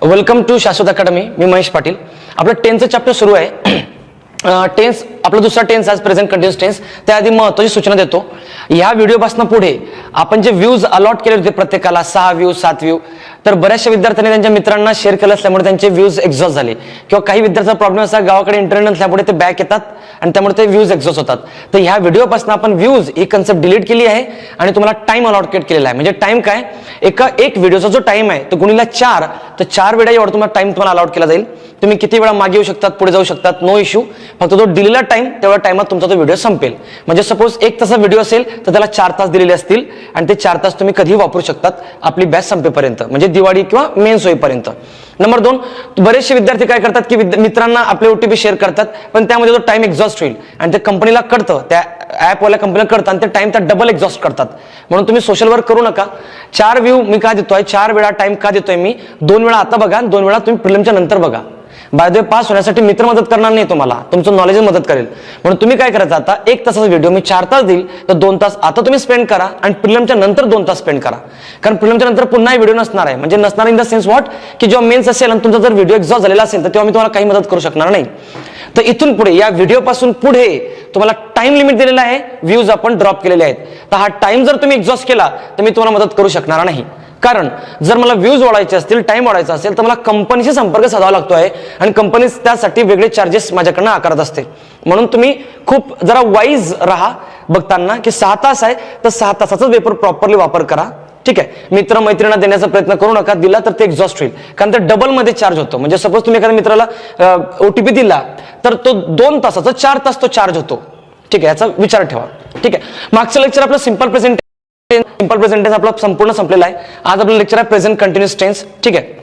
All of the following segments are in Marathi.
वेलकम टू शाश्वत अकॅडमी. मी महेश पाटील. आपलं 10th चॅप्टर सुरू आहे. टेन्स आपला दुसरा टेन्स आज प्रेझेंट कंटिन्युअस टेन्स. त्याआधी महत्त्वाची सूचना देतो. ह्या व्हिडिओपासून पुढे आपण जे व्ह्यूज अलॉट केले होते प्रत्येकाला 6 व्ह्यू 7 व्ह्यू, तर बऱ्याचशा विद्यार्थ्यांनी त्यांच्या मित्रांना शेअर केलं असल्यामुळे त्यांचे व्ह्यूज एक्झॉस्ट झाले, किंवा काही विद्यार्थ्यांचा प्रॉब्लेम असा गावाकडे इंटरनेट नसल्यामुळे ते बॅक येतात आणि त्यामुळे ते व्ह्यूज एक्झॉस्ट होतात. तर ह्या व्हिडिओपासून आपण व्ह्यूज ही कन्सेप्ट डिलीट केली आहे आणि तुम्हाला टाइम अलॉटकेट केलेला आहे. म्हणजे टाइम काय, एक व्हिडिओचा जो टाइम आहे तो गुणिला 4, तर 4 वेळा एवढा तुम्हाला टाइम तुम्हाला अलॉट केला जाईल. तुम्ही किती वेळा मागे येऊ शकतात, पुढे जाऊ शकतात, नो इश्यू. फक्त तो दिलेला टाइम तेवढ्या टाइमात तुमचा तो व्हिडिओ संपेल. म्हणजे सपोज 1 तासाचा व्हिडिओ असेल तर त्याला 4 तास दिलेले असतील आणि ते 4 तास तुम्ही कधीही वापरू शकतात आपली बॅच संपेपर्यंत, म्हणजे दिवाळी किंवा मेन्स होईपर्यंत. नंबर 2, बरेचसे विद्यार्थी काय करतात की मित्रांना आपले ओटीपी शेअर करतात, पण त्यामध्ये तो टाइम एक्झॉस्ट होईल आणि ते कंपनीला कळतं, त्या ऍपवाल्या कंपनीला कळतं आणि ते टाइम त्या डबल एक्झॉस्ट करतात. म्हणून तुम्ही सोशल वर्क करू नका. 4 व्ह्यू मी का देतोय, 4 वेळा टाइम का देतोय मी, 2 वेळा आता बघा, 2 वेळा तुम्ही प्रिलिमच्या नंतर बघा. बाय द वे, पास होण्यासाठी मित्र मदत करणार नाही तुम्हाला, तुमचं नॉलेज मदत करेल. म्हणून तुम्ही काय करायचं, आता 1 तासाचा व्हिडिओ मी 4 तास देईल, तर 2 तास आता तुम्ही स्पेंड करा आणि प्रिलिमच्या नंतर 2 तास स्पेंड करा. कारण प्रिलिमच्या नंतर पुन्हा व्हिडिओ नसणार आहे. म्हणजे नसणार इन द सेन्स व्हॉट, की जेव्हा मेन्स असेल आणि तुमचा जर व्हिडिओ एक्झॉस्ट झालेला असेल तर तेव्हा मी तुम्हाला काही मदत करू शकणार नाही. तर इथून पुढे या व्हिडिओ पासून पुढे तुम्हाला टाइम लिमिट दिलेला आहे. व्ह्यूज आपण ड्रॉप केलेले आहेत. तर हा टाइम जर तुम्ही एक्झॉस्ट केला तर मी तुम्हाला मदत करू शकणार नाही. कारण जर मला व्ह्यूज वाढायचे असतील, टाइम वाढायचा असेल, तर मला कंपनीशी संपर्क साधावा लागतो आहे आणि कंपनी त्यासाठी वेगळे चार्जेस माझ्याकडनं आकारत असते. म्हणून तुम्ही खूप जरा वाईज राहा बघताना, की 6 तास आहे तर 6 तासाचा पेपर प्रॉपरली वापर करा. ठीक आहे, मित्र मैत्रिणींना देण्याचा प्रयत्न करू नका. दिला तर ते एक्झॉस्ट होईल, कारण ते डबल मध्ये चार्ज होतो. म्हणजे सपोज तुम्ही एखाद्या मित्राला ओटीपी दिला तर तो 2 तासाचा 4 तास तो चार्ज होतो. ठीक आहे, याचा विचार ठेवा. ठीक आहे, मागचं लेक्चर आपलं सिंपल प्रेझेंट टेन्स आपला संपूर्ण संपलेला आहे. आज आपलं लेक्चर आहे प्रेझेंट कंटिन्युअस टेन्स. ठीक आहे,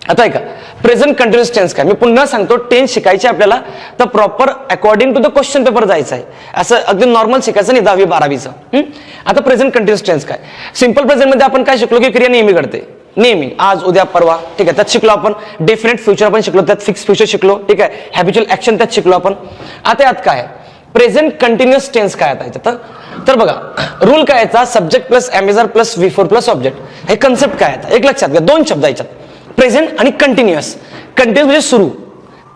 आता ऐका, प्रेझेंट कंटिन्युअस टेन्स काय, मी पुन्हा सांगतो, टेन्स शिकायचे आपल्याला तर proper according to the question paper जायचं आहे. असं अगदी नॉर्मल शिकायचं नाही 10वी 12वीचं. आता प्रेझेंट कंटिन्युअस टेन्स काय, सिंपल प्रेझेंट मध्ये आपण काय शिकलो की क्रिया नेहमी घडते, नेहमी, आज उद्या परवा. ठीक आहे, त्यात शिकलो आपण. डेफिनेट फ्युचर आपण शिकलो, त्यात फिक्स फ्युचर शिकलो. ठीक आहे, हॅबिच्युअल ऍक्शन त्यात शिकलो आपण. आता यात काय प्रेझेंट कंटिन्युअस टेन्स काय आता तर बघा, रूल काय याचा, subject plus am is are plus V4 plus object. हे कन्सेप्ट काय आता एक लक्षात घ्या. 2 शब्द याच्यात, प्रेझेंट आणि कंटिन्युअस. कंटिन्युअस म्हणजे सुरू,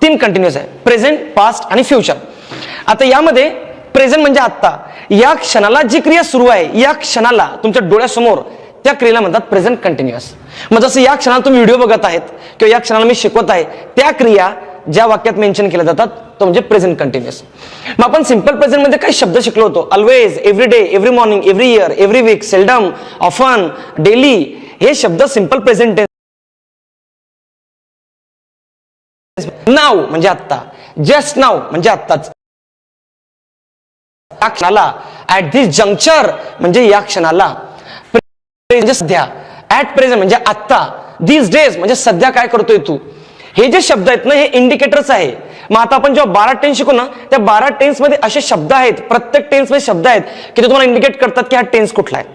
3 कंटिन्युअस आहे, प्रेझेंट, पास्ट आणि फ्युचर. आता यामध्ये प्रेझेंट म्हणजे आता, या क्षणाला जी क्रिया सुरू आहे, या क्षणाला तुमच्या डोळ्यासमोर, त्या क्रियेला म्हणतात प्रेझेंट कंटिन्युअस. मग जसं या क्षणाला तुम्ही व्हिडिओ बघत आहेत किंवा या क्षणाला मी शिकवत आहे, त्या क्रिया ज्या वाक्यात मेन्शन केल्या जातात तो म्हणजे प्रेझेंट कंटिन्युअस. मग आपण सिंपल प्रेझेंट मध्ये काही शब्द शिकलो होतो, always, every day, every morning, every year, every week, seldom, often, daily. हे शब्द सिंपल प्रेझेंट टेन्स. नाव म्हणजे आत्ता, जस्ट नाव म्हणजे आत्ताच, या क्षणाला, ऍट दिस जंक्चर म्हणजे या क्षणाला, म्हणजे सध्या, ऍट प्रेझेंट म्हणजे आत्ता, दिस डेज म्हणजे सध्या काय करतोय तू. हे जे शब्द आहेत ना, हे इंडिकेटर्स आहे. मग आता आपण जेव्हा 12 टेन्स शिकू ना, त्या 12 टेन्स मध्ये असे शब्द आहेत, प्रत्येक टेन्स मध्ये शब्द आहेत की ते तुम्हाला इंडिकेट करतात की हा टेन्स कुठला आहे.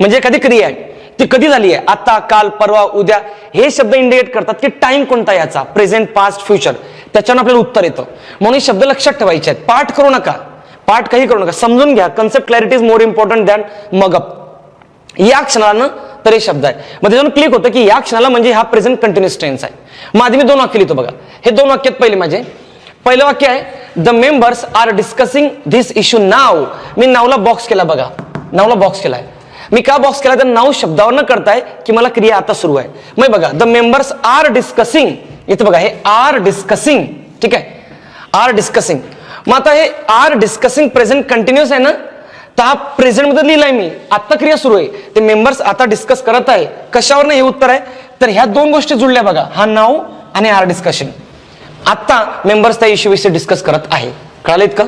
म्हणजे एखादी क्रिया आहे ती कधी झाली आहे, आता, काल, परवा, उद्या. हे शब्द इंडिकेट करतात की टाइम कोणता याचा, प्रेझेंट, पास्ट, फ्युचर. त्याच्यानं आपल्याला उत्तर येतं. म्हणून हे शब्द लक्षात ठेवायचे आहेत. पाठ करू नका, पाठ काही करू नका, समजून घ्या. Concept clarity is more important than mug up. या क्षणाला तर हे शब्द आहे. मग त्याच्यावर क्लिक होतं की या क्षणाला म्हणजे हा प्रेझेंट कंटिन्युअस टेन्स आहे. मग आधी मी 2 वाक्य लिहितो बघा. हे 2 वाक्यात पहिले माझे पहिलं वाक्य आहे, the members are discussing this issue now. मी नावला बॉक्स केला बघा, नावला बॉक्स केलाय. मी का बॉक्स केला तर नाव शब्दावर न करताय की मला क्रिया आता सुरू आहे. मग बघा, द मेंबर्स आर डिस्कसिंग, इथे बघा हे आर डिस्कसिंग. ठीक आहे, आर डिस्कसिंग. मग आता हे आर डिस्कसिंग प्रेझेंट कंटिन्युअस आहे ना, तर हा प्रेझेंट मध्ये लिहिलाय मी, आता क्रिया सुरू आहे. ते मेंबर्स आता डिस्कस करत आहे, कशावर नाही हे उत्तर आहे. तर ह्या 2 गोष्टी जुळल्या बघा, हा नाव आणि आर डिस्कशन. आता मेंबर्स त्या इश्यू विषयी डिस्कस करत आहे. कळालं इतकं.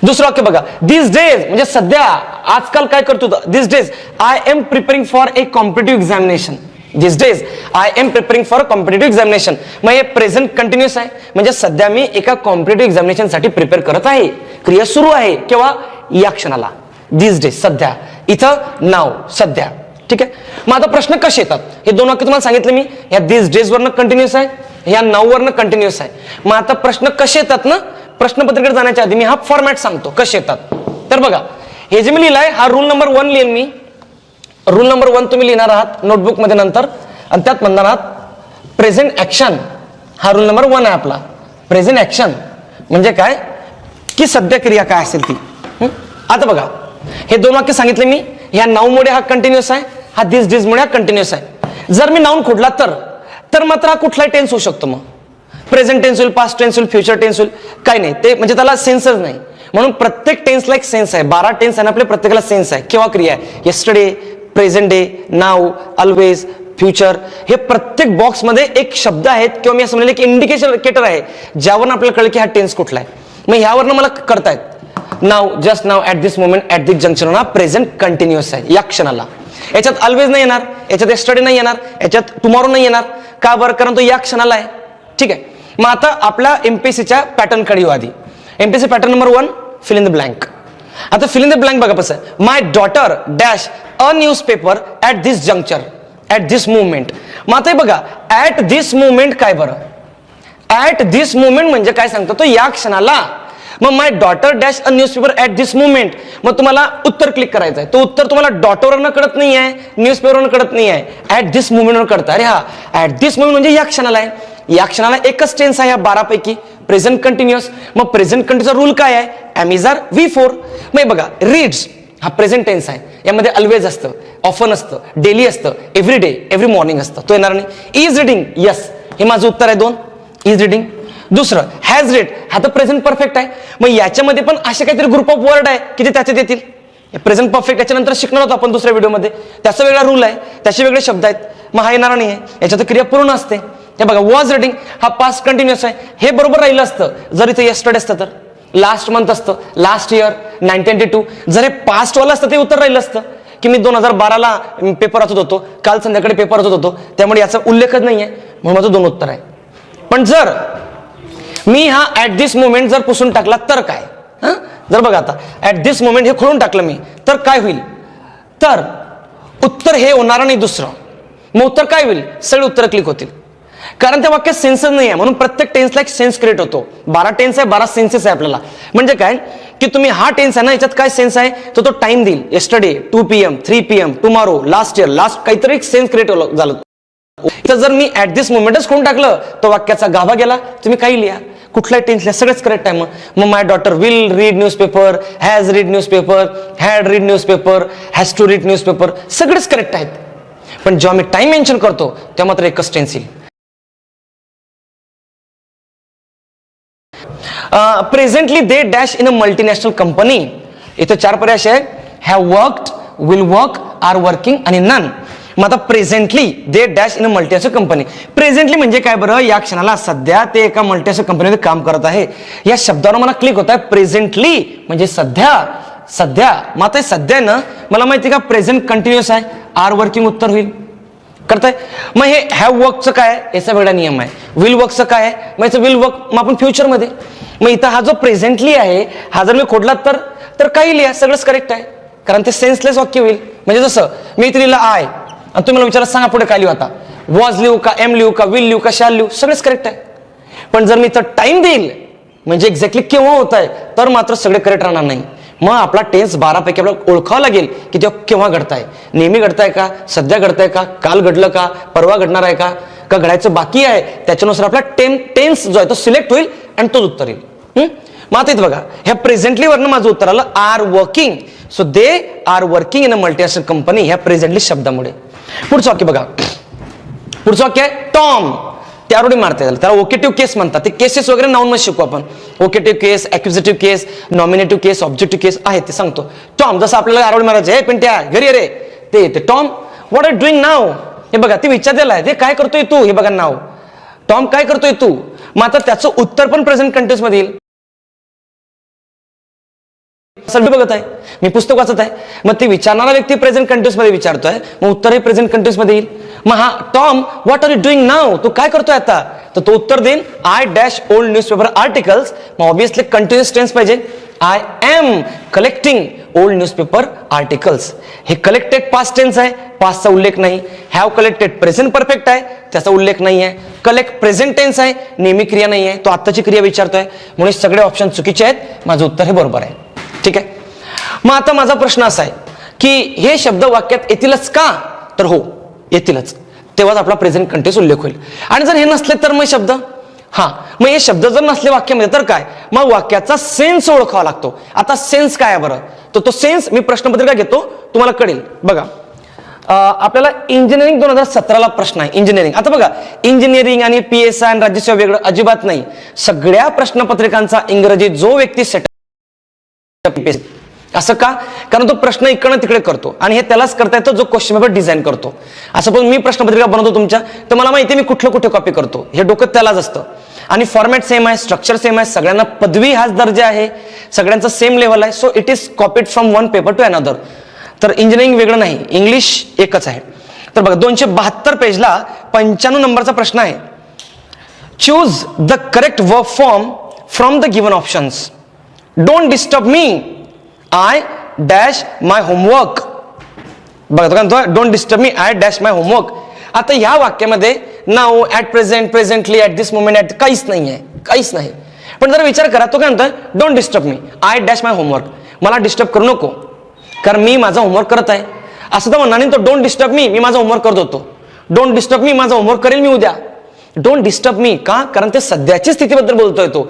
दुसरं वाक्य बघा, दिस डेज म्हणजे सध्या, आजकाल काय करतो, this days I am preparing for a competitive examination. This days I am preparing for competitive examination. मग हे प्रेझेंट कंटिन्युअस आहे, म्हणजे सध्या मी एका कॉम्पिटेटिव्ह एक्झामिनेशन साठी प्रिपेअर करत आहे. क्रिया सुरू आहे केव्हा, या क्षणाला, दिस डेज सध्या, इथं नाव सध्या. ठीक आहे, मग आता प्रश्न कसे येतात, हे 2 वाक्य तुम्हाला सांगितले मी. या दिस डेज वरनं कंटिन्युअस आहे, या नाव वरनं कंटिन्युअस आहे. मग आता प्रश्न कसे येतात ना, प्रश्नपत्रिकेत जाण्याच्या आधी मी हा फॉर्मॅट सांगतो कसे येतात. तर बघा, हे जे मी लिहिलंय हा रूल नंबर 1 लिहिल मी. रूल नंबर 1 तुम्ही लिहिणार आहात नोटबुक मध्ये नंतर, आणि त्यात म्हणणार आहात प्रेझेंट ऍक्शन हा रूल नंबर 1 आहे आपला. प्रेझेंट ऍक्शन म्हणजे काय की सध्या क्रिया काय असेल ती. आता बघा हे 2 वाक्य सांगितले मी. ह्या नाऊमुळे हा कंटिन्युअस आहे, हा दिस मुळे हा कंटिन्युअस आहे. जर मी नाऊन खोडला तर मात्र हा कुठलाही टेन्स होऊ शकतो. मग प्रेझेंट टेन्स होईल, पास्ट टेन्स होईल, फ्युचर टेन्स होईल, काही नाही ते म्हणजे त्याला सेन्सच नाही. म्हणून प्रत्येक टेन्सला एक सेन्स आहे. 12 टेन्स आहे आपल्या प्रत्येकाला सेन्स आहे. केव्हा क्रिया आहे, येस्टरडे, प्रेझेंट डे, नाव, ऑलवेज, फ्युचर. हे प्रत्येक बॉक्समध्ये एक शब्द आहेत किंवा मी असं म्हणेल की इंडिकेटर आहे ज्यावरून आपल्याला कळलं की हा टेन्स कुठला आहे. मग ह्यावरनं मला करतायत now, just now, at this moment, at this junction हा प्रेझेंट कंटिन्युअस आहे या क्षणाला. याच्यात ऑलवेज नाही येणार, याच्यात येस्टरडे नाही येणार, याच्यात टुमॉरो नाही येणार. का बरं, कारण तो या क्षणाला आहे. ठीक आहे. मग आता आपल्या एमपीएससीच्या पॅटर्न कडे येऊ. आधी MPSC pattern number 1 fill in the blank. आता फिल इन द ब्लँक बघा कसं आहे. My daughter dash a newspaper at this juncture, at this movement. मग आता बघा ऍट दिस मुवमेंट काय बरं, ऍट दिस मुवमेंट म्हणजे काय सांगतो तो या क्षणाला. मग my daughter dash a newspaper at this movement. मग तुम्हाला उत्तर क्लिक करायचं आहे. तो उत्तर तुम्हाला डॉटरवरनं कळत नाही आहे, न्यूजपेपरवरनं कळत नाही आहे, ऍट दिस मुवमेंटवर कळतं. अरे हा ऍट दिस मुवमेंट म्हणजे या क्षणाला आहे. या क्षणाला एकच टेन्स आहे या 12 पैकी, प्रेझेंट कंटिन्युअस. मग प्रेझेंट कंटिन्युअसचा रूल काय आहे, एम इज आर V4. मग बघा रीड्स हा प्रेझेंट टेन्स आहे. यामध्ये ऑलवेज असतं, ऑफन असतं, डेली असतं, एव्हरी डे, एव्हरी मॉर्निंग असतं. तो येणार नाही. इज रीडिंग, यस, हे माझं उत्तर आहे 2. Is reading. दुसरं हॅज रेड हा तर प्रेझेंट परफेक्ट आहे. मग याच्यामध्ये पण असे काहीतरी ग्रुप ऑफ वर्ड आहे की जे त्याच्यात येतील. प्रेझेंट परफेक्ट याच्यानंतर शिकणार होतो आपण दुसऱ्या व्हिडिओमध्ये. त्याचा वेगळा रूल आहे, त्याचे वेगळे शब्द आहेत. मग हा येणार नाही आहे. याच्यात क्रिया पूर्ण असते. हे बघा वॉज रीडिंग हा पास्ट कंटिन्युअस आहे. हे बरोबर राहिलं असतं जर इथे येस्टरडे असतं तर, लास्ट मंथ असतं, लास्ट इयर, 1992. जर हे पास्ट वाला असतं ते उत्तर राहिलं असतं की मी 2012ला पेपर वाचत होतो, काल संध्याकाळी पेपर वाचत होतो, त्यामुळे याचा उल्लेखच नाहीये म्हणून माझं 2 उत्तर आहे. पण जर मी हा ऍट दिस मोमेंट जर पुसून टाकला तर काय, जर बघा आता ऍट दिस मोमेंट हे खोडून टाकलं मी तर काय होईल, तर उत्तर हे होणार नाही दुसरं. मग उत्तर काय होईल, सगळे उत्तर क्लिक होतील. कारण त्या वाक्यात सेन्सच नाही आहे. म्हणून प्रत्येक टेन्सला एक सेन्स क्रिएट होतो. 12 टेन्स आहे, 12 सेन्सेस आहे आपल्याला. म्हणजे काय की तुम्ही हा टेन्स आहे ना, याच्यात काय सेन्स आहे तर तो टाइम देईल. Yesterday, 2 PM, 3 PM, tomorrow, last year, last काहीतरी एक सेन्स क्रिएट झालं. तर जर मी ऍट दिस मोमेंटच करून टाकलं तर वाक्याचा गाभा गेला. तुम्ही काही लिहा, कुठलाही टेन्स लिहा, सगळंच करेक्ट आहे. मग my daughter will read newspaper, has read newspaper, had read newspaper, has to read newspaper, सगळेच करेक्ट आहेत. पण जेव्हा मी टाइम मेन्शन करतो तेव्हा मात्र एकच टेन्स येईल. Presently they dash in a multinational company. इथे 4 पर्याय आहेत, have worked, will work, are working आणि नन. मग आता presently they dash in a multinational company. Presently म्हणजे काय बरं, या क्षणाला सध्या ते एका मल्टीनॅशनल कंपनीमध्ये काम करत आहे. या शब्दावर मला क्लिक होत आहे. प्रेझेंटली म्हणजे सध्या, सध्या. मग आता सध्या ना मला माहिती का प्रेझेंट कंटिन्युअस आहे, आर वर्किंग उत्तर होईल. करताय. मग हे हॅव वर्कचं काय आहे, याचा वेगळा नियम आहे. विल वर्कचं काय आहे, मग याचं विल वर्क मग आपण फ्युचरमध्ये. मग इथं हा जो प्रेझेंटली आहे हा जर मी खोडला तर काही लिहा, सगळंच करेक्ट आहे. कारण ते सेन्सलेस वाक्य होईल. म्हणजे जसं मी इथे लिहिलं आय आणि तुम्ही मला विचारलं सांगा पुढे काय लिहू, आता वॉज लिहू का, एम लिहू का, विल लिहू का, शॅल लिहू, सगळंच करेक्ट आहे. पण जर मी इथं टाइम देईल म्हणजे एक्झॅक्टली केव्हा होत आहे तर मात्र सगळे करेक्ट राहणार नाही. मग आपला टेन्स 12 पैकी आपल्याला ओळखावं लागेल की तेव्हा केव्हा घडताय, नेहमी घडताय का, सध्या घडताय का, काल घडलं का, परवा घडणार आहे का घडायचं बाकी आहे. त्याच्यानुसार आपला टेन्स जो आहे तो सिलेक्ट होईल आणि तोच उत्तर येईल. मग आता इथं बघा ह्या प्रेझेंटली वरनं माझं उत्तर आलं are working. So they are working in a multinational company ह्या प्रेझेंटली शब्दामुळे. पुढचं वाक्य बघा, पुढचं वाक्य आहे टॉम. ते आरोडी मारता येईल, त्याला ओकेटिव्ह केस म्हणतात. ते केसेस वगैरे नाऊन मध्ये शिकू आपण. ओकेटिव्ह केस, ॲक्युझेटिव्ह केस, नॉमिनेटिव्ह केस, ऑब्जेक्टिव्ह केस आहे ते सांगतो. टॉम जसं आपल्याला आरोडी मारायचं आहे, पण त्या घरी अरे ते टॉम व्हॉट आर डुईंग नाव. हे बघा ते विचारलेलं आहे, ते काय करतोय तू, हे बघा नाव टॉम काय करतोय तू. मग आता त्याचं उत्तर पण प्रेझेंट कंटिन्युअस मध्ये येईल. बघत आहे मी, पुस्तक वाचत आहे. मग ते विचारणारा व्यक्ती प्रेझेंट कंटिन्युअस मध्ये विचारतोय, मग उत्तर हे प्रेझेंट कंटिन्युअस मध्ये येईल. मग हा Tom what are you doing now, तू काय करतोय आता, तर तो उत्तर देईन I dash old newspaper articles. मग ऑब्विसली कंटिन्युअस टेन्स पाहिजे. I am collecting old newspaper articles. हे कलेक्टेड पास्ट टेन्स आहे, पास्टचा उल्लेख नाही. हॅव कलेक्टेड प्रेझेंट परफेक्ट आहे, त्याचा उल्लेख नाही आहे. कलेक्ट प्रेझेंट टेन्स आहे, नेहमी क्रिया नाही आहे, तो आत्ताची क्रिया विचारतोय. म्हणून सगळे ऑप्शन चुकीचे आहेत. माझं उत्तर हे बरोबर आहे. ठीक आहे. मग आता माझा प्रश्न असा आहे की हे शब्द वाक्यात येतीलच का, तर हो येतीलच. तेव्हाच आपला प्रेझेंट कंटिन्युअस उल्लेख होईल. आणि जर हे नसले तर मग शब्द, मग हे शब्द जर नसले वाक्यामध्ये तर काय, मग वाक्याचा सेन्स ओळखावा लागतो. आता सेन्स काय आहे बरं, तो सेन्स मी प्रश्नपत्रिका घेतो, तुम्हाला कळेल. बघा, आपल्याला इंजिनिअरिंग 2017ला प्रश्न आहे इंजिनिअरिंग. आता बघा, इंजिनिअरिंग आणि PSI आणि राज्यसेवा वेगळं अजिबात नाही. सगळ्या प्रश्नपत्रिकांचा इंग्रजी जो व्यक्ती सेटअप, असं का, कारण तो प्रश्न इकडनं तिकडे करतो आणि हे त्यालाच करता येतो जो क्वेश्चन पेपर डिझाईन करतो. असं पण मी प्रश्नपत्रिका बनवतो तुमच्या, तर मला माहिती आहे मी कुठलं कुठे कॉपी करतो, हे डोकं त्यालाच असतं. आणि फॉर्मॅट सेम आहे, स्ट्रक्चर सेम आहे, सगळ्यांना पदवी हाच दर्जा आहे, सगळ्यांचा सेम लेवल आहे. So it is copied from one paper two another. तर इंजिनिअरिंग वेगळं नाही, इंग्लिश एकच आहे. तर बघा 272 पेजला 95 नंबरचा प्रश्न आहे. Choose the correct verb form from the given options. Don't disturb me, I dash my homework. बघा तो काय म्हणतो, don't disturb me, I dash my homework. आता ह्या वाक्यामध्ये now, at present, presently, at this moment, at काहीच नाही आहे, काहीच नाही. पण जर विचार करा, तो काय म्हणतोय, don't disturb me, I dash my homework. मला डिस्टर्ब करू नको कारण मी माझा होमवर्क करत आहे. असं तर म्हणणार नाही तो, डोंट डिस्टर्ब मी माझा होमवर्क करत होतो. डोंट डिस्टर्ब मी, माझा होमवर्क करेल मी उद्या. डोंट डिस्टर्ब मी का, कारण ते सध्याची स्थितीबद्दल बोलतोय तो.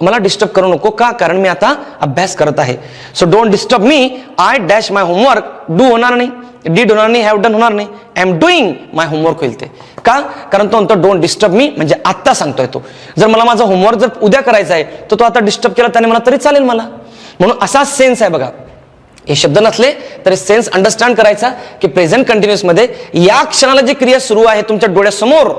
मला डिस्टर्ब करू नको का, कारण मी आता अभ्यास करत आहे. So don't disturb me, I dash my homework. Do होणार नाही, डीड होणार नाही, हॅव डन होणार नाही, I am doing my homework होईल ते. का, कारण तो म्हणतो डोंट डिस्टर्ब मी म्हणजे आता सांगतोय तो. जर मला माझा होमवर्क जर उद्या करायचा आहे तर तो आता डिस्टर्ब केला त्याने मला तरी चालेल मला. म्हणून असा सेन्स आहे बघा. हे शब्द नसले तरी सेन्स अंडरस्टँड करायचा की प्रेझेंट कंटिन्युअस मध्ये या क्षणाला जी क्रिया सुरू आहे तुमच्या डोळ्यासमोर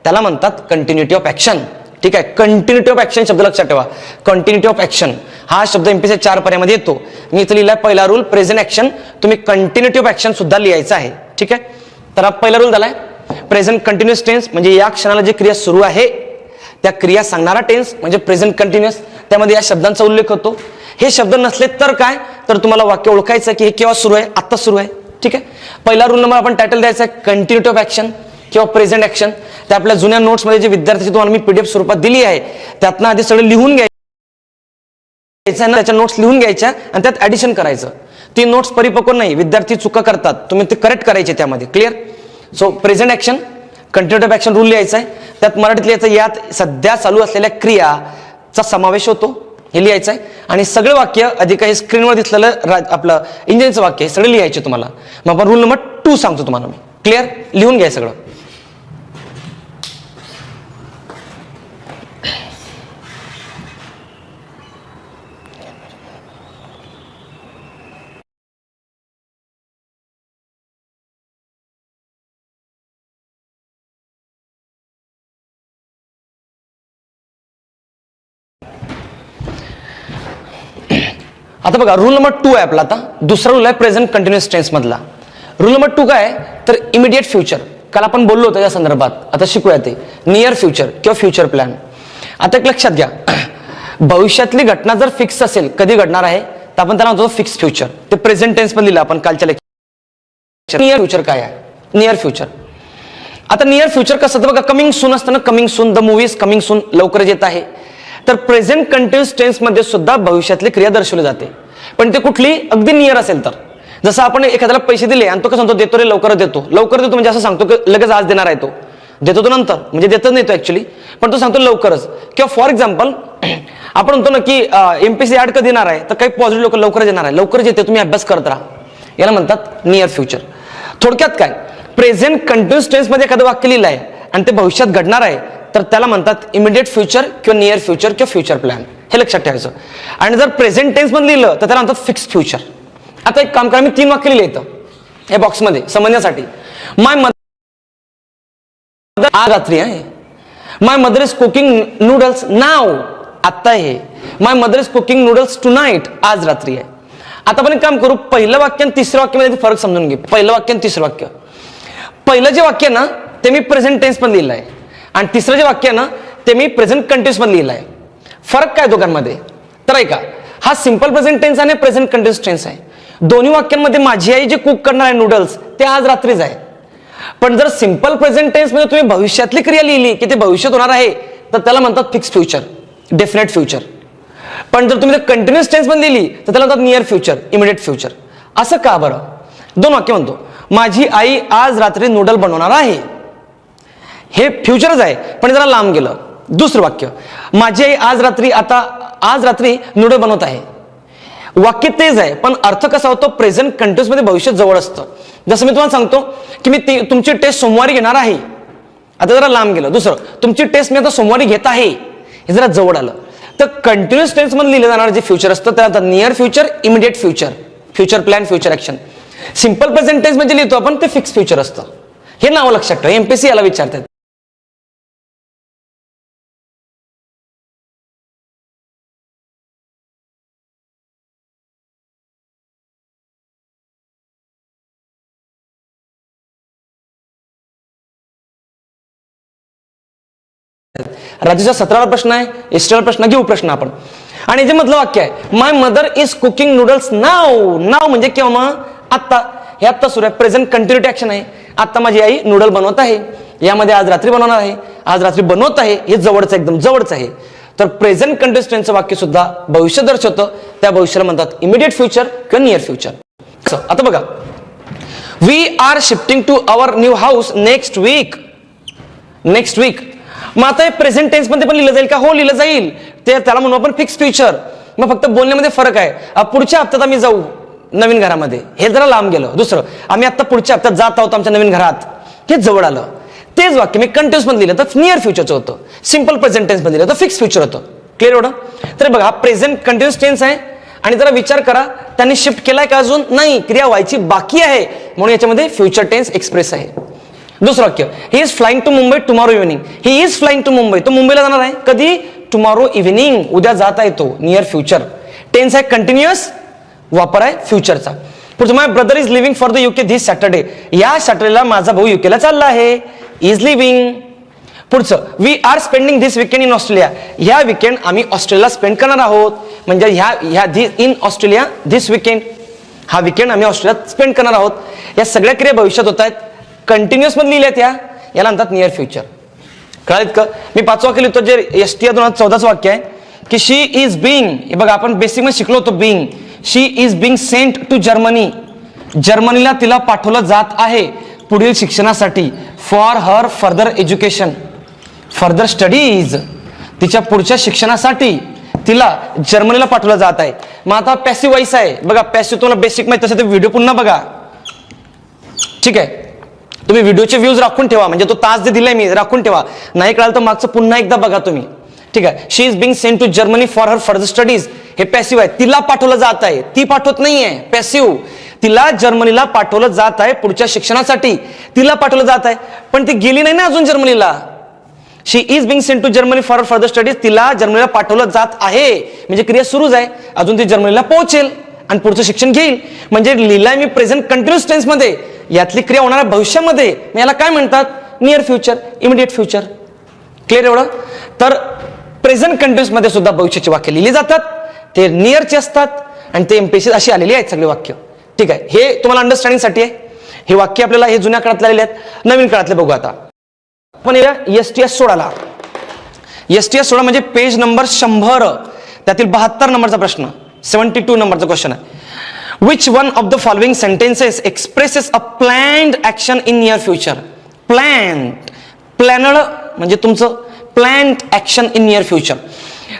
त्याला म्हणतात कंटिन्युटी ऑफ ऍक्शन. ठीक आहे, कंटिन्युटी ऑफ ऍक्शन शब्द लक्षात ठेवा. कंटिन्युटी ऑफ ऍक्शन हा शब्द MPSC 4 पर्यायामध्ये येतो. मी इथे लिहिलाय पहिला रूल प्रेझेंट ऍक्शन, तुम्ही कंटिन्युटी ऑफ ऍक्शन सुद्धा लिहायचं आहे. ठीक आहे, तर हा पहिला रूल झालाय. प्रेझेंट कंटिन्युअस टेन्स म्हणजे या क्षणाला जी क्रिया सुरू आहे त्या क्रिया सांगणारा टेन्स म्हणजे प्रेझेंट कंटिन्युअस, त्यामध्ये या शब्दांचा उल्लेख होतो. हे शब्द नसले तर काय, तर तुम्हाला वाक्य ओळखायचं की हे केव्हा सुरू आहे, आता सुरू आहे. ठीक आहे, पहिला रूल नंबर आपण टायटल द्यायचा आहे कंटिन्युटी ऑफ ऍक्शन किंवा प्रेझेंट ऍक्शन. त्या आपल्या जुन्या नोट्समध्ये जे विद्यार्थ्याची तुम्हाला मी PDF स्वरूपात दिली आहे त्यातनं आधी सगळं लिहून घ्यायचं, त्याच्या नोट्स लिहून घ्यायच्या आणि त्यात ऍडिशन करायचं. ती नोट्स परिपक्व नाही, विद्यार्थी चुका करतात, तुम्ही ते करेक्ट करायचे त्यामध्ये. Clear. So present action, continuity of action rule लिहायचा आहे. त्यात मराठीत लिहायचं यात सध्या चालू असलेल्या क्रियाचा समावेश होतो हे लिहायचं आहे. आणि सगळे वाक्य अधिक हे स्क्रीनवर दिसलेलं आपलं इंजिनचं वाक्य हे सगळे लिहायचे तुम्हाला. मग आपण रूल नंबर 2 सांगतो तुम्हाला मी. क्लिअर, लिहून घ्या सगळं. आता बघा रूल नंबर 2 आहे आपला. आता दुसरा रूल आहे प्रेझेंट कंटिन्युअस टेन्स मधला. रूल नंबर 2 काय आहे तर इमिडिएट फ्युचर. काल आपण बोललो होतो या संदर्भात, आता शिकूया ते नियर फ्युचर किंवा फ्युचर प्लॅन. आता एक लक्षात घ्या, भविष्यातली घटना जर फिक्स असेल कधी घडणार आहे तर आपण त्याला म्हणतो फिक्स फ्युचर. ते प्रेझेंट टेन्स मध्ये लिहिलं आपण कालच्या लेक्चर. नियर फ्युचर काय आहे, नियर फ्युचर. आता नियर फ्युचर कसं तर बघा, कमिंग सून असतं ना, coming soon, the movie is coming soon, लवकरच येत आहे. तर प्रेझेंट कंटिन्युअस टेन्स मध्ये सुद्धा भविष्यातली क्रिया दर्शवली जाते, पण ते कुठली अगदी नियर असेल तर. जसं आपण एखाद्याला पैसे दिले आणि तो कसं सांगतो देतो रे, लवकरच देतो. लवकर देतो म्हणजे असं सांगतो की लगेच आज देणार आहे, तो देतो तो नंतर म्हणजे देतच नाही तो ऍक्च्युली, पण तो सांगतो लवकरच. किंवा फॉर एक्झाम्पल आपण म्हणतो ना की MPSC ऍड कधी येणार आहे, तर काही पॉझिटिव्ह लोक लवकरच येणार आहे, लवकरच येते, तुम्ही अभ्यास करत राहा, याला म्हणतात नियर फ्युचर. थोडक्यात काय, प्रेझेंट कंटिन्युअस टेन्स मध्ये एखादं वाक्य लिहिलं आहे आणि ते भविष्यात घडणार आहे तर त्याला म्हणतात इमिडिएट फ्युचर किंवा नियर फ्युचर किंवा फ्युचर प्लॅन, हे लक्षात ठेवायचं. आणि जर प्रेझेंट टेन्स मध्ये लिहिलं तर त्याला म्हणतात फिक्स फ्युचर. आता एक काम करा, मी 3 वाक्य लिहिले इथं या बॉक्समध्ये समजण्यासाठी. माय मदर, आज रात्री आहे. My mother is cooking noodles now, आत्ता आहे. My mother is cooking noodles tonight, आज रात्री आहे. आता आपण एक काम करू, पहिलं वाक्य आणि तिसऱ्या वाक्यामध्ये फरक समजून घे. पहिलं वाक्य आणि तिसरं वाक्य. पहिलं जे वाक्य ना ते मी प्रेझेंट टेन्स मध्ये लिहिलं आहे आणि तिसरं जे वाक्य ना ते मी प्रेझेंट कंटिन्युअस मध्ये लिहिलं आहे. फरक काय दोघांमध्ये तर ऐका, हा सिंपल प्रेझेंट टेन्स आणि प्रेझेंट कंटिन्युअस टेन्स आहे. दोन्ही वाक्यांमध्ये माझी आई जे कुक करणार आहे नूडल्स ते आज रात्रीच आहे. पण जर सिंपल प्रेझेंट टेन्स मध्ये तुम्ही भविष्यातली क्रिया लिहिली की ते भविष्यात होणार आहे तर त्याला म्हणतात फिक्स फ्युचर, डेफिनेट फ्युचर. पण जर तुम्ही कंटिन्युअस टेन्स मध्ये लिहिली तर त्याला म्हणतात नियर फ्युचर, इमिडिएट फ्युचर. असं का बरं? 2 वाक्य म्हणतो, माझी आई आज रात्री नूडल बनवणार आहे. हे फ्युचरच आहे पण जरा लांब गेलं. दुसरं वाक्य, माझी आई आज रात्री नूडल बनवत आहे. वाक्य तेच आहे पण अर्थ कसा होतो, प्रेझेंट कंटिन्युअस मध्ये भविष्य जवळ असतं. जसं मी तुम्हाला सांगतो की मी तुमची टेस्ट सोमवारी घेणार आहे, आता जरा लांब गेलं. दुसरं, तुमची टेस्ट मी आता सोमवारी घेत आहे, हे जरा जवळ आलं. तर कंटिन्युअस टेन्स मध्ये लिहिलं जाणार जे फ्युचर असतं त्याला near future, immediate future, future plan, future action. Simple present tense म्हणजे लिहितो आपण ते फिक्स फ्युचर असतं. हे नाव लक्षात ठेवा, एमपीएससी याला विचारतात. राज्याचा 17वा प्रश्न आहे, एसटीला प्रश्न घेऊ प्रश्न आपण. आणि जे मधलं वाक्य आहे, my mother is cooking noodles नाव. नाव म्हणजे केव्हा, आत्ता. हे आत्ता सुरू आहे, प्रेझेंट कंटिन्युटी ऍक्शन आहे. आता माझी आई नूडल बनवत आहे, यामध्ये आज रात्री बनवणार आहे, आज रात्री बनवत आहे, हे जवळचं, एकदम जवळचं आहे. तर प्रेझेंट कंटिन्युअस टेन्सचं वाक्य सुद्धा भविष्य दर्शवतं, त्या भविष्याला म्हणतात इमिडिएट फ्युचर किंवा नियर फ्युचर. आता बघा, we are shifting to our new house next week. Next week, मग आता हे प्रेझेंट टेन्स मध्ये पण लिहिलं जाईल का? हो, लिहिलं जाईल. त्याला म्हणू आपण फिक्स फ्युचर. मग फक्त बोलण्यामध्ये फरक आहे. पुढच्या हप्त्यात आम्ही जाऊ नवीन घरामध्ये, हे जरा लांब गेलं. दुसरं, आम्ही आता पुढच्या हप्त्यात जात आहोत आमच्या नवीन घरात, हे जवळ आलं. तेच वाक्य मी कंटिन्युअस मध्ये लिहिलं तर नियर फ्युचरचं होतं. सिंपल प्रेझेंट टेन्स मध्ये लिहिलं तर फिक्स फ्युचर होतं. क्लिअर एवढं? तर बघा, हा प्रेझेंट कंटिन्युअस टेन्स आहे आणि जरा विचार करा, त्यांनी शिफ्ट केलाय का? अजून नाही, क्रिया व्हायची बाकी आहे, म्हणून याच्यामध्ये फ्युचर टेन्स एक्सप्रेस आहे. दुसरं वाक्य, he is flying to Mumbai tomorrow evening. He is flying to Mumbai, तो मुंबईला जाणार आहे कधी? टुमॉरो इव्हनिंग, उद्या जात आहे तो. Near future. टेन्स आहे कंटिन्युअस, वापर आहे फ्युचरचा. पुढचं, my brother is living for the UK this Saturday. या सॅटर्डेला माझा भाऊ युकेला चालला आहे. Is living. पुढचं, we are spending this weekend in Australia. ह्या वीकेंड आम्ही ऑस्ट्रेलियाला स्पेंड करणार आहोत. म्हणजे ह्या इन ऑस्ट्रेलिया धिस वीकेंड, हा वीकेंड आम्ही ऑस्ट्रेलियात स्पेंड करणार आहोत. या सगळ्या क्रिया भविष्यात होत आहेत, कंटिन्युअस मध्ये लिहिल्यात, याला म्हणतात नियर फ्युचर. कळालं का? मी 5 वाक्य लिहितो जे एसटी 2014चं वाक्य आहे की शी इज बिंग. हे बघा, आपण बेसिक मध्ये शिकलो होतो being. She is being sent to Germany. जर्मनीला तिला पाठवलं जात आहे पुढील शिक्षणासाठी. For her further education, further studies, तिच्या पुढच्या शिक्षणासाठी तिला जर्मनीला पाठवलं जात आहे. मग आता पॅसिव्ह वॉइस आहे बघा. पॅसिव्ह तुम्हाला बेसिक माहिती असेल तर व्हिडिओ पुन्हा बघा, ठीक आहे? तुम्ही व्हिडिओचे व्ह्यूज राखून ठेवा, म्हणजे तो तास जे दिलाय मी राखून ठेवा. नाही कळालं तर मागचं पुन्हा एकदा बघा तुम्ही, ठीक आहे? She is being sent to Germany for her further studies. हे पॅसिव्ह आहे, तिला पाठवलं जात आहे, ती पाठवत नाहीये. पॅसिव्ह, तिला जर्मनीला पाठवलं जात आहे पुढच्या शिक्षणासाठी. तिला पाठवलं जात आहे पण ती गेली नाही ना अजून जर्मनीला. She is being sent to Germany for further studies, तिला जर्मनीला पाठवलं जात आहे म्हणजे क्रिया सुरूच आहे, अजून ती जर्मनीला पोहोचेल आणि पुढचं शिक्षण घेईल. म्हणजे लिहिलाय मी प्रेझेंट कंटिन्युअस टेन्स मध्ये, यातली क्रिया होणार भविष्यामध्ये. याला काय म्हणतात? Near future, immediate future. Clear एवढं? तर प्रेझेंट कंटिन्युअस मध्ये सुद्धा भविष्याची वाक्य लिहिली जातात, ते नियरचे असतात आणि ते एमपीएससी अशी आलेली आहेत सगळे वाक्य, ठीक आहे? हे तुम्हाला अंडरस्टँडिंगसाठी आहे. हे वाक्य आपल्याला हे जुन्या काळात आलेले आहेत, नवीन काळातले बघू. आता आपण एसटीएस 16ला, एसटीएस 16 म्हणजे पेज नंबर 100, त्यातील 72 नंबरचा प्रश्न, 72 नंबरचा क्वेश्चन आहे. Which one of the following sentences expresses a planned action in near future? Planned, planned म्हणजे तुमचं planned action in near future.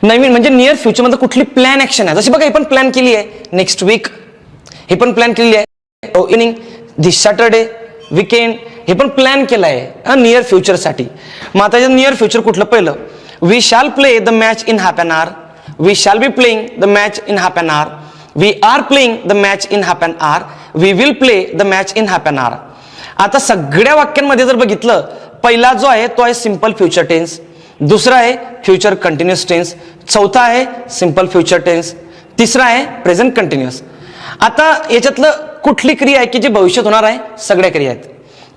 नवीन म्हणजे नियर फ्युचर मध्ये कुठली प्लॅन ऍक्शन आहे? जशी बघा, हे पण प्लॅन केली आहे नेक्स्ट वीक, हे पण प्लॅन केली आहे इव्हनिंग, दिस सॅटर्डे, वीकेंड, हे पण प्लॅन केलं आहे नियर फ्युचर साठी. मग आता नियर फ्युचर कुठलं? पहिलं, we shall play the match in half an hour. We shall be playing the match in half an hour. We are playing the match in half an hour. We will play the match in half an hour. आता सगळ्या वाक्यांमध्ये जर बघितलं, पहिला जो आहे तो आहे सिंपल फ्युचर टेन्स, दुसरा आहे फ्युचर कंटिन्युअस टेन्स, चौथा आहे सिंपल फ्युचर टेन्स, तिसरा आहे प्रेझेंट कंटिन्युअस. आता याच्यातलं कुठली क्रिया आहे की जी भविष्यात होणार आहे? सगळ्या क्रिया आहेत.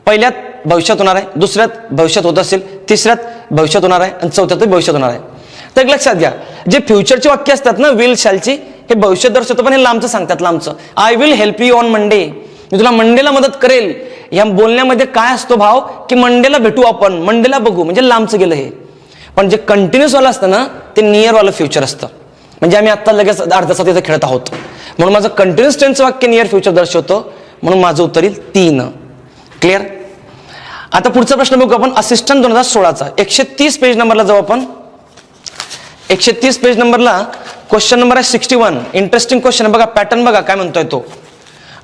पहिल्यात भविष्यात होणार आहे, दुसऱ्यात भविष्यात होत असेल, तिसऱ्यात भविष्यात होणार आहे आणि चौथ्यात भविष्यात होणार आहे. तर एक लक्षात घ्या, जे फ्युचरचे वाक्य असतात ना, विल शॅलची, हे भविष्य दर्शवतो पण हे लांबचं सांगतात. लांबचं, I will help you on Monday, मी तुला मंडेला मदत करेल. या बोलण्यामध्ये काय असतो भाव की मंडेला भेटू आपण, मंडेला बघू, म्हणजे लांबचं गेलं हे. पण जे कंटिन्युअस वाला असतं ना, ते नियर वालं फ्युचर असतं. म्हणजे आम्ही आता लगेच अर्धा तास इथे खेळत आहोत, म्हणून माझं कंटिन्युअस टेन्स वाक्य नियर फ्युचर दर्शवतो, म्हणून माझं उत्तर येईल 3. क्लिअर? आता पुढचा प्रश्न बघू आपण असिस्टंट 2016चा 130 पेज नंबरला जाऊ आपण. 130 पेज नंबरला क्वेश्चन नंबर आहे 61. इंटरेस्टिंग क्वेश्चन बघा, पॅटर्न बघा काय म्हणतोय तो.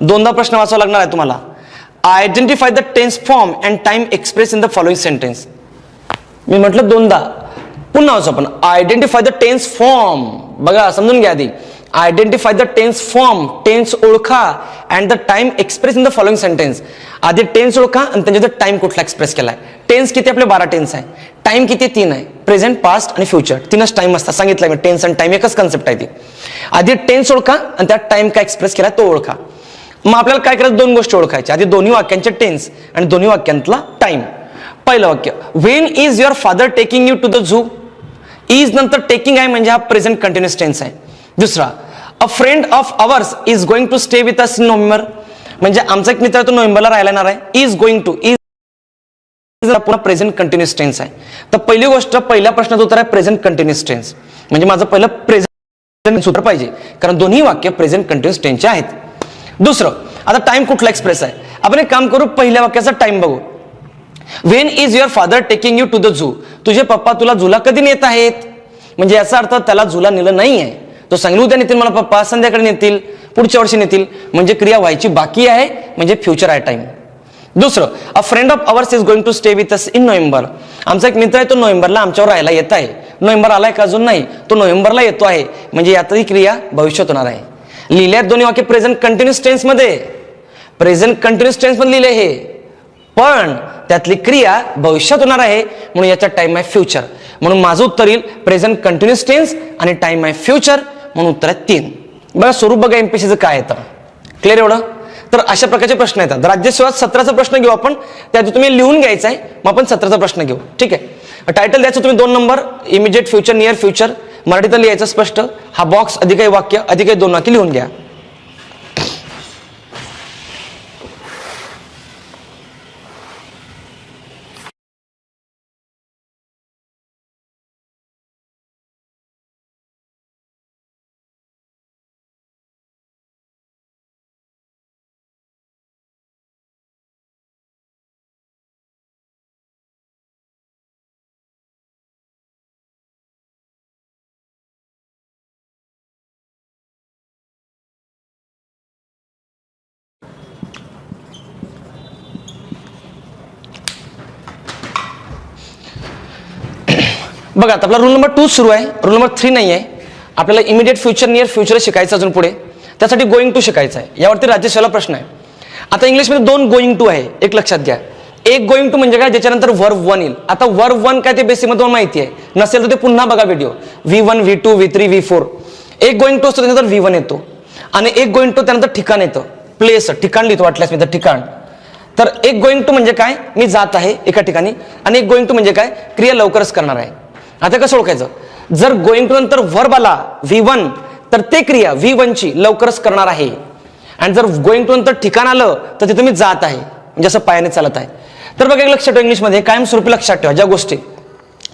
दोनदा प्रश्न वाचावा लागणार आहे तुम्हाला. Identify the tense form and time express in the following sentence. मी म्हटलं दोनदा, पुन्हा वाचू आपण. आयडेंटिफाय द टेन्स फॉर्म, बघा समजून घ्या आधी. Identify the tense form, tense ओळखा, and the time express in the following sentence. आधी टेन्स ओळखा आणि त्यांच्यात टाइम कुठला एक्सप्रेस केलाय. टेन्स किती आपले 12 टेन्स आहे. टाइम किती 3 आहे. प्रेझेंट, पास्ट आणि फ्युचर 3च टाइम असतात. सांगितलंय मी, टेन्स आणि टाइम एकच कन्सेप्ट आहे ती. आधी टेन्स ओळखा आणि त्यात टाइम काय एक्सप्रेस केलाय तो ओळखा. मग आपल्याला काय करायचं, दोन गोष्टी ओळखायच्या. आधी दोन्ही वाक्यांचे टेन्स आणि दोन्ही वाक्यांतला टाइम. पहिलं वाक्य, when is your father taking you to the zoo. Is नंतर टेकिंग आहे म्हणजे हा प्रेझेंट कंटिन्युअस टेन्स आहे. दुसरा, a friend of ours is going to stay with us in November, म्हणजे आमचा एक मित्र तो नोव्हेंबरला राहायला येणार आहे. इज गोइंग टू, इज पुन्हा प्रेझेंट कंटिन्युअस टेन्स आहे. तर पहिली गोष्ट, पहिल्या प्रश्नाचं उत्तर आहे प्रेझेंट कंटिन्युअस टेन्स. म्हणजे माझं पहिलं प्रेझेंट उत्तर पाहिजे, कारण दोन्ही वाक्य प्रेझेंट कंटिन्युअस टेन्सचे आहेत. दुसरं, आता टाइम कुठला एक्सप्रेस आहे. आपण एक काम करू, पहिल्या वाक्याचा टाइम बघू. When is your father taking you to the zoo. तुझे पप्पा तुला झूला कधी नेत आहेत, म्हणजे याचा अर्थ त्याला झूला नेलं नाहीये. तो सांगितलं उद्या नेतील मला पप्पा, संध्याकाळी नेतील, पुढच्या वर्षी नेतील, म्हणजे क्रिया व्हायची बाकी आहे, म्हणजे फ्युचर आहे टाइम. दुसरं, a friend of ours is going to stay with us in November. आमचा एक मित्र आहे तो नोव्हेंबरला आमच्यावर राहायला येत आहे. नोव्हेंबर आलाय का अजून नाही, तो नोव्हेंबरला येतो आहे, म्हणजे यातही क्रिया भविष्यात होणार आहे. लिहिल्यात दोन्ही वाक्य प्रेझेंट कंटिन्युअस टेन्स मध्ये, प्रेझेंट कंटिन्युअस टेन्स मध्ये लिहिले हे, पण त्यातली क्रिया भविष्यात होणार आहे, म्हणून याचा टाइम आहे फ्युचर. म्हणून माझं उत्तर येईल प्रेझेंट कंटिन्युअस टेन्स आणि टाइम आहे फ्युचर, म्हणून उत्तर आहे 3. बघा स्वरूप बघा एमपीसीचं काय येतं. क्लिअर एवढं. तर अशा प्रकारचे प्रश्न येतात. राज्यसेवात 17चा प्रश्न घेऊ आपण, त्यात तुम्ही लिहून घ्यायचा आहे, मग आपण 17चा प्रश्न घेऊ. ठीक आहे. टायटल द्यायचं तुम्ही 2 number, immediate future, near future. मराठीत लिहायचं स्पष्ट. हा बॉक्स अधिक आहे वाक्य, अधिक आहे 2 वाक्य लिहून घ्या. बघा आता आपला रूल नंबर 2 सुरू आहे, रूल नंबर 3 नाही आहे. आपल्याला इमिडिएट फ्युचर, नियर फ्युचर शिकायचं अजून पुढे, त्यासाठी गोइंग टू शिकायचं आहे. यावरती राज्यसेवाला प्रश्न आहे. आता इंग्लिशमध्ये 2 गोइंग टू आहे, एक लक्षात घ्या. एक गोइंग टू म्हणजे काय, ज्याच्यानंतर वर्ब 1 येईल. आता वर्ब 1 काय ते बेसिकमध्ये तुम्हाला माहिती आहे, नसेल तर ते पुन्हा बघा video. V1, V2, V3, V4. एक गोइंग टू असतो त्यानंतर V1 येतो, आणि एक गोइंग टू त्यानंतर ठिकाण येतं. प्लेस, ठिकाण लिहितो वाटल्यास मी तर ठिकाण. तर एक गोइंग टू म्हणजे काय, मी जात आहे एका ठिकाणी, आणि एक गोइंग टू म्हणजे काय, क्रिया लवकरच करणार आहे. आता कसं ओळखायचं, जर गोइंग टू नंतर वर्ब आला V1 तर ते क्रिया V1 ची लवकरच करणार आहे, आणि जर गोइंग टू नंतर ठिकाण आलं तर तिथे मी जात आहे, म्हणजे असं पायाने चालत आहे. तर बघा एक लक्षात ठेवा, इंग्लिशमध्ये कायमस्वरूपी लक्षात ठेवा ज्या गोष्टी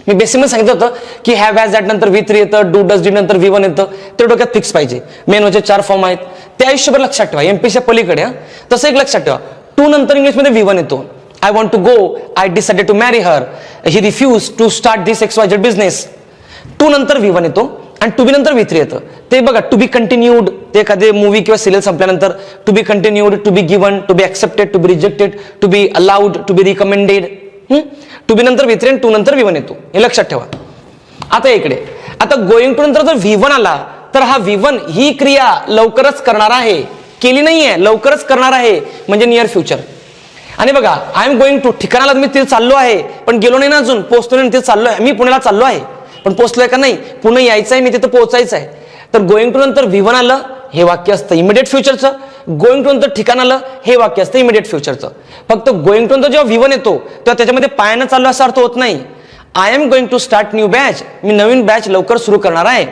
मी बेसिकमध्ये सांगितलं होतं की हॅव हॅज दॅट नंतर V3 येतं, डू डज डिड नंतर V1 येतं, ते डोक्यात फिक्स पाहिजे. मेन म्हणजे 4 फॉर्म आहेत ते आयुष्यभर लक्षात ठेवा, एमपीसीच्या पलीकडे. तसं एक लक्षात ठेवा, टू नंतर इंग्लिशमध्ये V1 येतो. I want to go, I decided to marry her, he refused to start this XYZ business. To नंतर V1 येतो आणि टू बी नंतर V3 येतं. ते बघा टू बी कंटिन्यूड, ते एखादे मूवी किंवा सिरियल संपल्यानंतर to be continued, to be given, to be accepted, to be rejected, to be allowed, to be recommended. To be नंतर V3 आणि टू नंतर V1 येतो, हे लक्षात ठेवा. आता इकडे आता गोइंग टू नंतर जर V1 आला तर हा V1 ही क्रिया लवकरच करणार आहे, केली नाहीये, लवकरच करणार आहे, म्हणजे नियर फ्युचर. आणि बघा आय एम गोइंग टू, ठिकाणाला मी तिथे चाललो आहे पण गेलो नाही ना अजून, पोहोचतो नाही, तिथे चाललो आहे, मी पुण्याला चाललो आहे पण पोहोचलोय का नाही, पुणे यायचं आहे, मी तिथं पोहोचायचं आहे. तर गोइंग टू नंतर V1 आलं हे वाक्य असतं इमिडिएट फ्युचरचं, गोइंग टू नंतर ठिकाण आलं हे वाक्य असतं इमिडिएट फ्युचरचं. फक्त गोइंग टू नंतर जेव्हा V1 येतो तेव्हा त्याच्यामध्ये पायानं चाललो असा अर्थ होत नाही. I am going to start new batch, मी नवीन बॅच लवकर सुरू करणार आहे.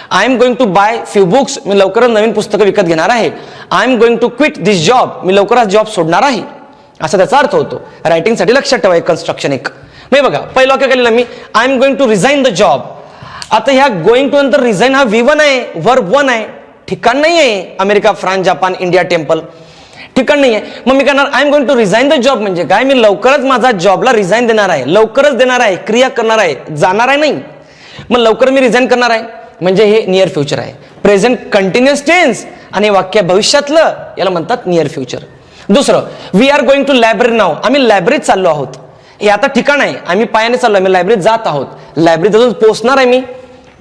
I am going to buy few books, मी लवकरच नवीन पुस्तकं विकत घेणार आहे. I am going to quit this job, मी लवकरच जॉब सोडणार आहे, असा त्याचा अर्थ होतो. रायटिंगसाठी लक्षात ठेवा एक कन्स्ट्रक्शन एक. नाही बघा पहिलं वाक्य केलेलं मी, I am going to resign the job. आता ह्या गोइंग टू नंतर रिझाईन हा V1 आहे, वर्ब 1 आहे, ठिकाण नाही आहे America, France, Japan, India, temple. ठिकाण नाही आहे, मग मी करणार I am going to resign the job. म्हणजे काय, मी लवकरच माझा जॉबला रिझाईन देणार आहे, लवकरच देणार आहे, क्रिया करणार आहे, जाणार आहे नाही. मग लवकर मी रिझाईन करणार आहे म्हणजे हे नियर फ्युचर आहे. प्रेझेंट कंटिन्युअस टेन्स आणि वाक्य भविष्यातलं याला म्हणतात नियर फ्युचर. दुसरं, we are going to library now. आम्ही लायब्ररीत चाललो आहोत. हे आता ठिकाण आहे, आम्ही पायाने चाललो, आम्ही लायब्ररीत जात आहोत. लायब्ररीत अजून पोहोचणार आहे मी,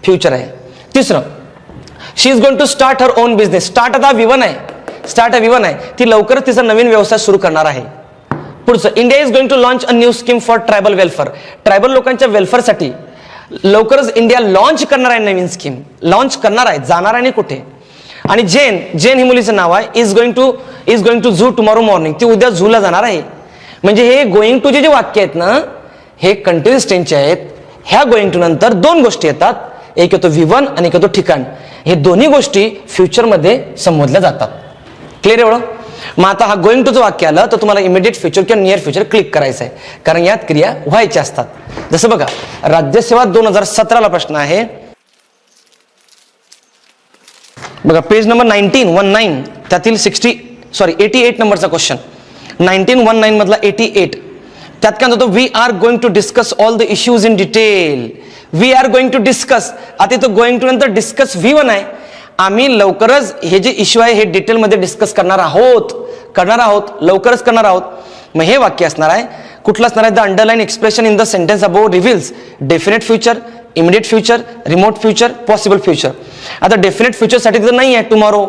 फ्युचर आहे. तिसरं, she is going to start her own business. Start आता V1 आहे, स्टार्ट V1 आहे. ती लवकरच तिचा नवीन व्यवसाय सुरू करणार आहे. पुढचं, India is going to launch a new scheme for tribal welfare. Tribal लोकांच्या वेलफेअरसाठी लवकरच इंडिया लॉन्च करणार आहे, नवीन स्कीम लॉन्च करणार आहे, जाणार आहे कुठे. आणि जेन ही मुलीचं नाव आहे, is going to zoo tomorrow morning. ती उद्या झूला जाणार आहे. म्हणजे हे गोइंग टू जे वाक्य आहेत ना, हे कंटिन्युअस टेन्सचे आहेत. ह्या गोइंग टू नंतर दोन गोष्टी येतात, एक येतो V1 आणि एक येतो ठिकाण. हे दोन्ही गोष्टी फ्युचरमध्ये संबोधल्या जातात. क्लिअर एवढं. मग आता हा गोइंग टूचं वाक्य आलं तर तुम्हाला इमिडिएट फ्युचर किंवा नियर फ्युचर क्लिक करायचं आहे, कारण यात क्रिया व्हायच्या असतात. जसं बघा, राज्यसेवा 2017ला प्रश्न आहे बघा, पेज नंबर 19 त्यातील 88 नंबरचा क्वेश्चन. 1919 मधला 88. त्यात काय होतं, we are going to discuss all the issues in detail. We are going to discuss. आता इथं गोइंग टू नंतर डिस्कस V1 आहे. आम्ही लवकरच हे जे इश्यू आहे हे डिटेलमध्ये डिस्कस करणार आहोत, लवकरच करणार आहोत. मग हे वाक्य असणार आहे, कुठलं असणार आहे, the underline expression in the sentence above reveals definite future, immediate future, remote future, possible future. आता डेफिनेट फ्युचरसाठी तर नाही आहे tomorrow,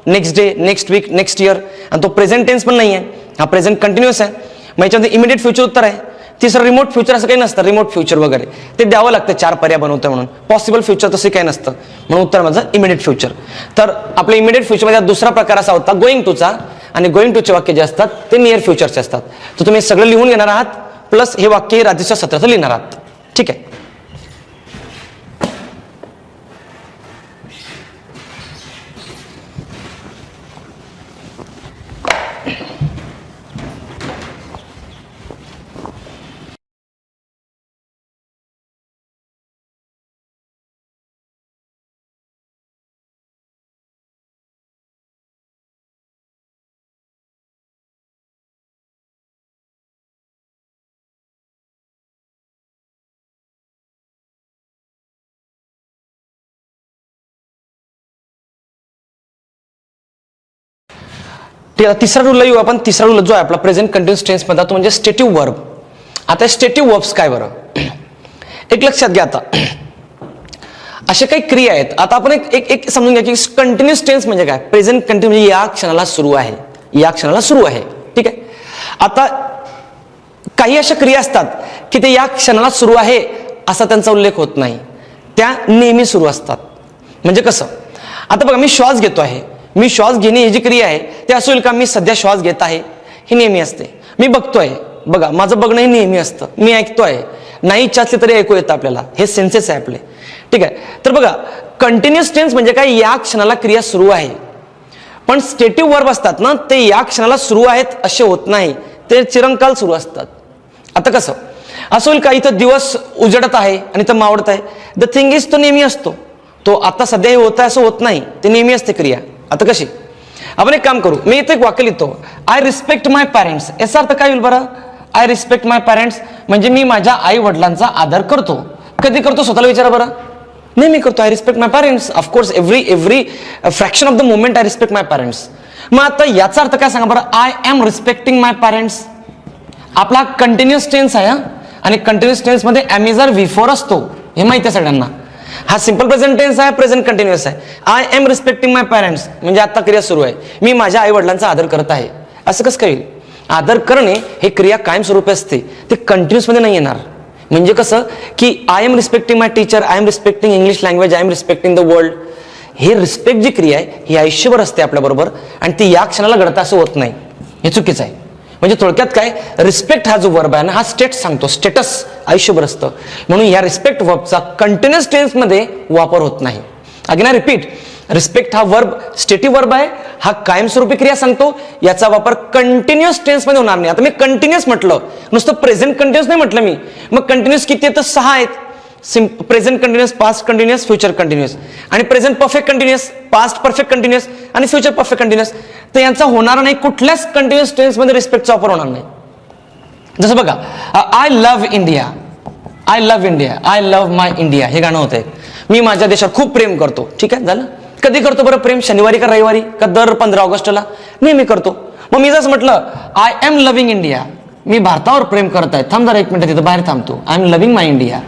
next day, next week, next year. आणि तो प्रेझेंट टेन्स पण नाही आहे, हा प्रेझेंट कंटिन्युअस आहे. मग याच्यामध्ये इमिडिएट फ्युचर उत्तर आहे. तिसरं, रिमोट फ्युचर असं काही नसतं. रिमोट फ्युचर वगैरे ते द्यावं लागतं, 4 पर्याय बनवतं म्हणून. पॉसिबल फ्युचर तसं काही नसतं, म्हणून उत्तर माझं इमिडिएट फ्युचर. तर आपल्या इमिडिएट फ्युचरमध्ये दुसरा प्रकार असा होता गोइंग टूचा, आणि गोइंग टूचे वाक्य जे असतात ते नियर फ्युचरचे असतात. तर तुम्ही सगळं लिहून घेणार आहात, प्लस हे वाक्य राज्यसेवा 17चं लिहिणार आहात. ठीक आहे. तिसरा रूल येऊ आपण. तिसरा रूल जो आहे आपला प्रेझेंट कंटिन्युअस टेन्स मध्ये, तो म्हणजे स्टेटिव्ह वर्ब. आता स्टेटिव्ह वर्ब्स काय बरं, एक लक्षात घ्या. आता असे काही क्रिया आहेत. आता आपण एक समजून घ्या की कंटिन्युअस टेन्स म्हणजे काय. प्रेझेंट कंटिन्यू म्हणजे या क्षणाला सुरू आहे, या क्षणाला सुरू आहे. ठीक आहे. आता काही अशा क्रिया असतात की ते या क्षणाला सुरू आहे असा त्यांचा उल्लेख होत नाही, त्या नेहमी सुरू असतात. म्हणजे कसं, आता बघा, मी श्वास घेतो आहे, मी श्वास घेणे ही जी क्रिया आहे ते असं होईल का, मी सध्या श्वास घेत आहे ही नेहमी असते. मी बघतोय, बघा माझं बघणं हे नेहमी असतं. मी ऐकतोय, नाही इच्छा असली तरी ऐकू येतं आपल्याला, हे सेन्सेस आहे आपले. ठीक आहे. तर बघा, कंटिन्युअस टेन्स म्हणजे काय, या क्षणाला क्रिया सुरू आहे. पण स्टेटिव्ह वर्ब असतात ना, ते या क्षणाला सुरू आहेत असे होत नाही, ते चिरंकाल सुरू असतात. आता कसं असं होईल का, इथं दिवस उजडत आहे आणि इथं मावळत आहे. द थिंग इज, तो नेहमी असतो. तो आता सध्या हे होत आहे असं होत नाही, ते नेहमी असते क्रिया. आता कशी, आपण एक काम करू, मी इथे एक वाक्य लिहितो, आय रिस्पेक्ट माय पॅरेंट्स. याचा अर्थ काय होईल बरं, आय रिस्पेक्ट माय पॅरेंट्स म्हणजे मी माझ्या आई वडिलांचा आदर करतो. कधी करतो स्वतःला विचारा बरं. नेहमी करतो. I respect my parents. Of course every fraction of the moment I respect my parents. मग आता याचा अर्थ काय सांगा बरं, I am respecting my parents. आपला कंटिन्युअस टेन्स आहे, आणि कंटिन्युअस टेन्स मध्ये एम इज आर V4 असतो, हे माहिती आहे सगळ्यांना. हा सिंपल प्रेझेंट टेन्स आहे, प्रेझेंट कंटिन्युअस आहे. I am respecting my parents म्हणजे आता क्रिया सुरू आहे, मी माझ्या आई वडिलांचा आदर करत आहे. असं कसं काय होईल. आदर करणे हे क्रिया कायमस्वरूपी असते, ते कंटिन्युअस मध्ये नाही येणार. म्हणजे कसं की I am respecting my teacher, I am respecting English language, I am respecting the world. हे रिस्पेक्ट जी क्रिया आहे ही आयुष्यभर असते आपल्याबरोबर, आणि ती या क्षणाला घडतं असं होत नाही. हे चुकीचं आहे. म्हणजे थोडक्यात काय, रिस्पेक्ट हा जो वर्ब आहे ना, हा स्टेट सांगतो, स्टेटस आयुष्यभर असतं. म्हणून या रिस्पेक्ट वर्बचा कंटिन्युअस टेन्स मध्ये वापर होत नाही. अगेन आय रिपीट, रिस्पेक्ट हा वर्ब स्टेटिव्ह वर्ब आहे, हा कायमस्वरूपी क्रिया सांगतो, याचा वापर कंटिन्युअस टेन्स मध्ये होणार नाही. आता मी कंटिन्युअस म्हटलं, नुसतं प्रेझेंट कंटिन्युअस नाही म्हटलं मी. मग कंटिन्युअस किती आहेत, 6 आहेत. Present continuous, past continuous, future continuous. आणि present perfect continuous, past perfect continuous आणि फ्युचर परफेक्ट कंटिन्युअस. तर यांचा होणार नाही, कुठल्याच कंटिन्युअस टेन्स मध्ये रिस्पेक्टचा वापर होणार नाही. जसं बघा, I love India, I love India, I love my India हे गाणं होतंय. मी माझ्या देशावर खूप प्रेम करतो. ठीक आहे, झालं. कधी करतो बरं प्रेम? शनिवारी का रविवारी का दर 15 ऑगस्टला? नेहमी करतो. मग मी जसं म्हटलं आय एम लव्हिंग इंडिया, मी भारतावर प्रेम करत आहे. थांब जरा एक मिनिट, तिथं बाहेर थांबतो. I am loving my India,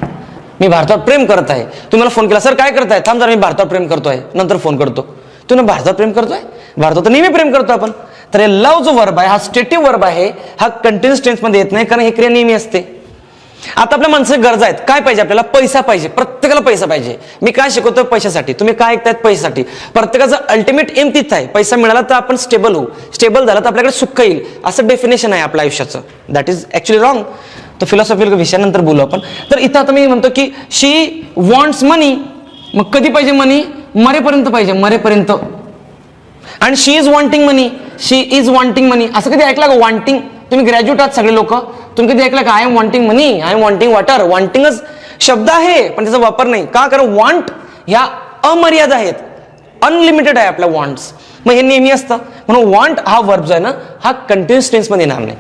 मी भारतावर प्रेम करत आहे. तुम्हाला फोन केला, सर काय करताय? थांब जरा मी भारतावर प्रेम करतोय, नंतर फोन करतो. तुम्ही भारतावर प्रेम करतोय? भारतावर तर नेहमी प्रेम करतो आपण. तर हे लव जो वर्ब आहे हा स्टेटिव्ह वर्ब आहे, हा कंटिन्युअस टेन्स मध्ये येत नाही, कारण ही क्रिया नेहमी असते. आता आपल्या माणसाची गरजा आहेत. काय पाहिजे आपल्याला? पैसा पाहिजे. प्रत्येकाला पैसा पाहिजे. मी काय शिकवतोय? पैशासाठी. तुम्ही काय ऐकतायत? पैशासाठी. प्रत्येकाचं अल्टिमेट एम तीच आहे. पैसा मिळाला तर आपण स्टेबल होऊ, स्टेबल झाला तर आपल्याकडे सुख येईल, असं डेफिनेशन आहे आपल्या आयुष्याचं. That is actually wrong. तर फिलॉसॉफिकल विषयानंतर बोलू आपण. तर इथं आता मी म्हणतो की शी वॉन्ट्स मनी. मग कधी पाहिजे मनी? मरेपर्यंत पाहिजे, मरेपर्यंत. आणि she is wanting money, she is wanting money. असं कधी ऐकलं का वॉन्टिंग? तुम्ही ग्रॅज्युएट आहात सगळे लोक, तुम्ही कधी ऐकलं का I am wanting money, I am wanting water? वॉन्टिंगच शब्द आहे पण त्याचा वापर नाही का? कारण वॉन्ट ह्या अमर्याद आहेत, अनलिमिटेड आहे आपल्या वॉन्ट्स. मग हे नेहमी असतं. म्हणून वॉन्ट हा वर्ब जो आहे ना हा कंटिन्युअस टेन्स मध्ये येणार नाही.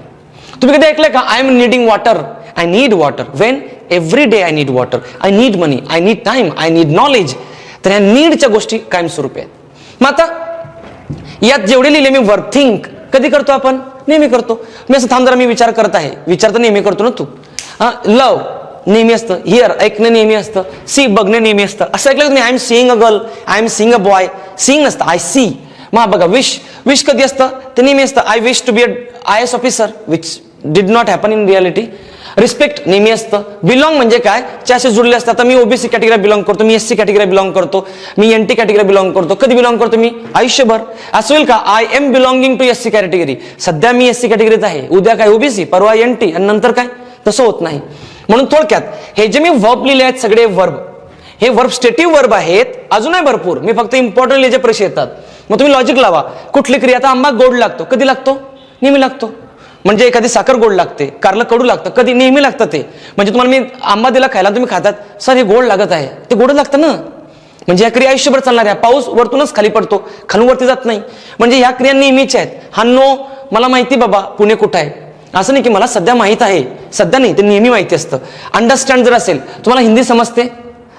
तुम्ही कधी ऐकलंय का I am needing water, I need water? When? Every day I need water, I need money, I need time, I need knowledge. तर ह्या नीडच्या गोष्टी कायमस्वरूपी आहेत. मग आता यात जेवढे लिहिले मी वर्ब, थिंक कधी करतो आपण? नेहमी करतो. मी असं थांब जरा मी विचार करत आहे, विचार तर नेहमी करतो ना तू. लव नेहमी असतं, हिअर ऐकणं नेहमी असतं, सी बघणं नेहमी असतं. असं ऐकलं तुम्ही I am seeing a girl, I am seeing a boy? Seeing नसतं, आय सी. मग बघा विश, विश कधी असतं? ते नेहमी असतं, I wish to be a IAS officer, which did not happen in reality. Respect नेहमी असतं. बिलॉंग म्हणजे काय? च्याशी जुळले असतात. आता मी ओबीसी कॅटेगरी बिलॉंग करतो, मी SC कॅटेगरी बिलॉंग करतो, मी NT कॅटेगरी बिलॉंग करतो. कधी बिलॉंग करतो मी? आयुष्यभर. असं होईल का I am belonging to SC category? सध्या मी SC कॅटेगरीत आहे, उद्या काय ओबीसी, परवा NT आणि नंतर काय? तसं होत नाही. म्हणून थोडक्यात हे जे मी वर्ब लिहिले आहेत सगळे वर्ब, हे वर्ब स्टेटिव्ह वर्ब आहेत. अजून आहे भरपूर, मी फक्त इम्पॉर्टंट लिहायचे प्रश्न येतात. मग तुम्ही लॉजिक लावा. कुठली क्रिया? आता आंबा गोड लागतो, कधी लागतो? नेहमी लागतो. म्हणजे एखादी साखर गोड लागते, कारलं कडू लागतं, कधी? नेहमी लागतं ते. म्हणजे तुम्हाला मी आंबा दिला खायला, तुम्ही खातात, सर हे गोड लागत आहे, ते गोड लागतं ना. म्हणजे या क्रिया आयुष्यभर चालणार आहे. पाऊस वरतूनच खाली पडतो, खालून वरती जात नाही. म्हणजे ह्या क्रिया नेहमीच्या आहेत. हा नो मला माहिती बाबा पुणे कुठं आहे, असं नाही की मला सध्या माहित आहे, सध्या नाही, ते नेहमी माहिती असतं. अंडरस्टँड जर असेल, तुम्हाला हिंदी समजते?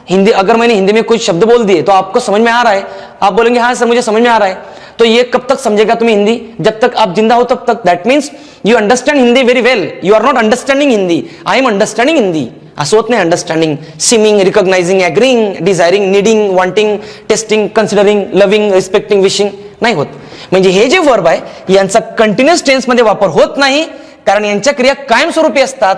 हिंदी, अगर मैंने हिंदी में कोई शब्द बोल दिए तो आपको समझ में आ रहा है, आप बोलेंगे हाँ सर मुझे समझ में आ रहा है. तो ये कब तक समझेगा तुम्हें हिंदी? जब तक आप जिंदा हो तब तक. That means you understand Hindi very well. You are not understanding Hindi, I am understanding Hindi. असं होत नाही. Understanding, seeming, recognising, agreeing, desiring, needing, wanting, tasting, considering, loving, respecting, wishing नाही होत. म्हणजे हे जे वर्ब आहे यांचा कंटिन्युअस टेन्स मध्ये वापर होत नाही, कारण यांच्या क्रिया कायमस्वरूपी असतात.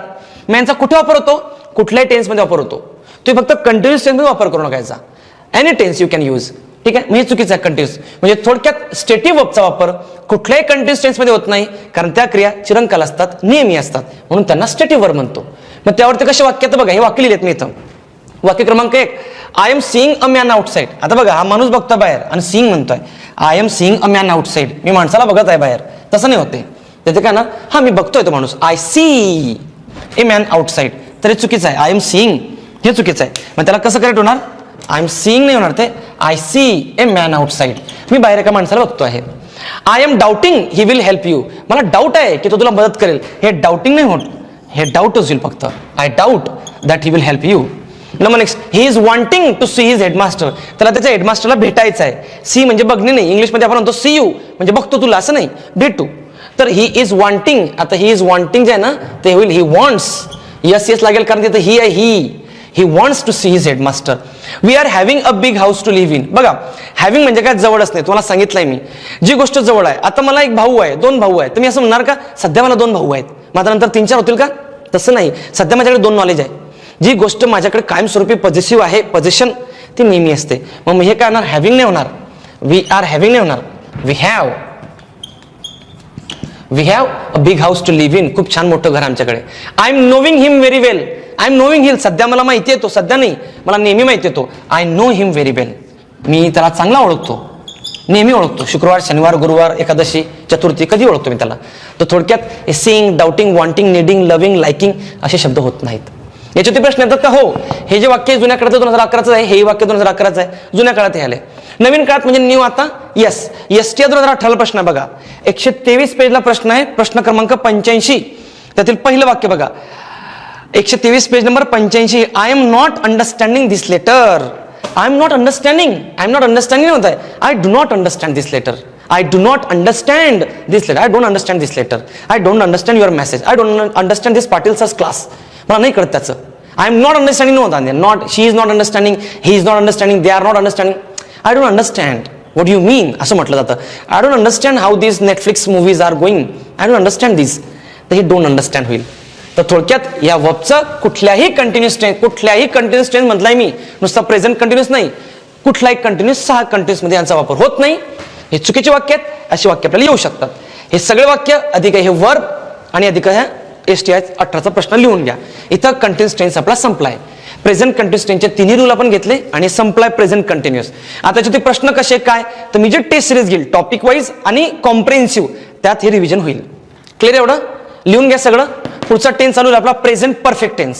मग यांचा कुठे वापर होतो? कुठल्याही टेन्स मध्ये वापर होतो. तुम्ही फक्त कंटिन्युअस टेन्स मध्ये वापर करू नका याचा. Any tense you can use. ठीक आहे, म्हणजे चुकीचं आहे कंटिन्युअस. म्हणजे थोडक्यात स्टेटिव्ह वर्बचा वापर कुठल्याही कंटिन्युअस टेन्स मध्ये होत नाही, कारण त्या क्रिया चिरंकाल असतात, नेहमी असतात, म्हणून त्यांना स्टेटिव्ह वर्ब म्हणतो. मग त्यावरती कसे वाक्य? तर बघा हे वाक्य लिहिलेत मी इथं. वाक्य क्रमांक 1, I am seeing a man outside. आता बघा हा माणूस बघतोय बाहेर आणि सीइंग म्हणतोय. I am seeing a man outside, मी माणसाला बघत आहे बाहेर. तसं नाही होते. त्याचे काय ना, हा मी बघतोय तो माणूस, I see a man outside. तर हे चुकीचं आहे. आय एम सीइंग हे चुकीचं आहे. मग त्याला कसं करेक्ट होणार? आय एम सीइंग नाही होणार, ते I see a man outside. मी बाहेर एका माणसाला बघतो आहे. I am doubting he will help you. मला डाऊट आहे की तो तुला मदत करेल. हे डाउटिंग नाही होत, हे डाऊटच होईल फक्त. I doubt that he will help you. Number next, he is wanting to see his headmaster. त्याला त्याच्या हेडमास्टरला भेटायचं आहे. सी म्हणजे बघणे नाही, इंग्लिशमध्ये आपण म्हणतो सी यू म्हणजे बघतो तुला, असं नाही, भेटू. तर ही इज वॉन्टिंग, आता ही इज वॉन्टिंग जे आहे ना ते होईल ही वॉन्ट्स. यस यस लागेल, कारण तिथं ही आहे. He wants to see his headmaster. We are having a big house to live in. बघा हॅव्हिंग म्हणजे काय? जवळच नाही. तुम्हाला सांगितलंय मी, जी गोष्ट जवळ आहे. आता मला एक भाऊ आहे, 2 भाऊ आहेत, तर मी असं म्हणणार का सध्या मला 2 भाऊ आहेत, मात्र नंतर 3-4 होतील का? तसं नाही. सध्या माझ्याकडे 2 नॉलेज आहे. जी गोष्ट माझ्याकडे कायमस्वरूपी पॉझिटिव्ह आहे, पोझिशन, ती नेहमी असते. मग हे काय होणार? हॅव्हिंग नाही होणार, वी आर हॅव्हिंग नाही होणार, we have a big house to live in. खूप छान मोठं घर आमच्याकडे. I am knowing him very well. I am knowing him, सध्या मला माहिती आहे तो, सध्या नाही, मला नेहमी माहिती आहे तो. आय नो हिम व्हेरी वेल. मी त्याला चांगला ओळखतो, नेहमी ओळखतो. शुक्रवार, शनिवार, गुरुवार, एकादशी, चतुर्थी, कधी ओळखतो मी त्याला. तर थोडक्यात seeing, doubting, wanting, needing, loving, liking असे शब्द होत नाहीत. याच्यावरती प्रश्न येतात का? हो, हे जे वाक्य जुन्या काळात 2011चं आहे, हे वाक्य 2011चं आहे, जुन्या काळात हे आले. नवीन काळात म्हणजे न्यू आता यस. STI 2018 प्रश्न आहे बघा, 123 पेजला प्रश्न आहे, प्रश्न क्रमांक 85. त्यातील पहिलं वाक्य बघा, 123 page number 85. I am not understanding this letter. I am not understanding होत आहे. I do not understand this letter. I do not understand this letter. I don't understand this letter. I don't understand your message. I don't understand this Patil sir's class. मला नाही कळत त्याचं. I am not understanding नव्हता. Not she is not understanding. He is not understanding. They are not understanding. I don't understand. What do you mean? असं म्हटलं जातं. I don't understand how these Netflix movies are going. I don't understand this. तर हे don't understand होईल. तर थोडक्यात या वर्बचं कुठल्याही कंटिन्युअस टेन्स म्हटलंय मी, नुसतं प्रेझेंट कंटिन्युअस नाही, कुठलाही कंटिन्युअस 6 कंटिन्युअस मध्ये यांचा वापर होत नाही. हे चुकीचे वाक्य आहेत, अशी वाक्य आपल्याला येऊ शकतात. हे सगळे वाक्य अधिक हे वर्ब आणि अधिक ह्या STI 18चा प्रश्न लिहून घ्या. इथं कंटिन्युअस टेन्स आपला संपलाय. प्रेझेंट कंटिन्युअस टेन्सचे तिन्ही रूल आपण घेतले आणि संपलाय प्रेझेंट कंटिन्युअस. आता याचे प्रश्न कसे काय, तर मी जे टेस्ट सिरीज घेईल टॉपिक वाईज आणि कॉम्प्रेहेन्सिव्ह, त्यात हे रिव्हिजन होईल. क्लिअर एवढं लिहून घ्या सगळं. पुढचा टेन्स चालू आपला प्रेझेंट परफेक्ट टेन्स.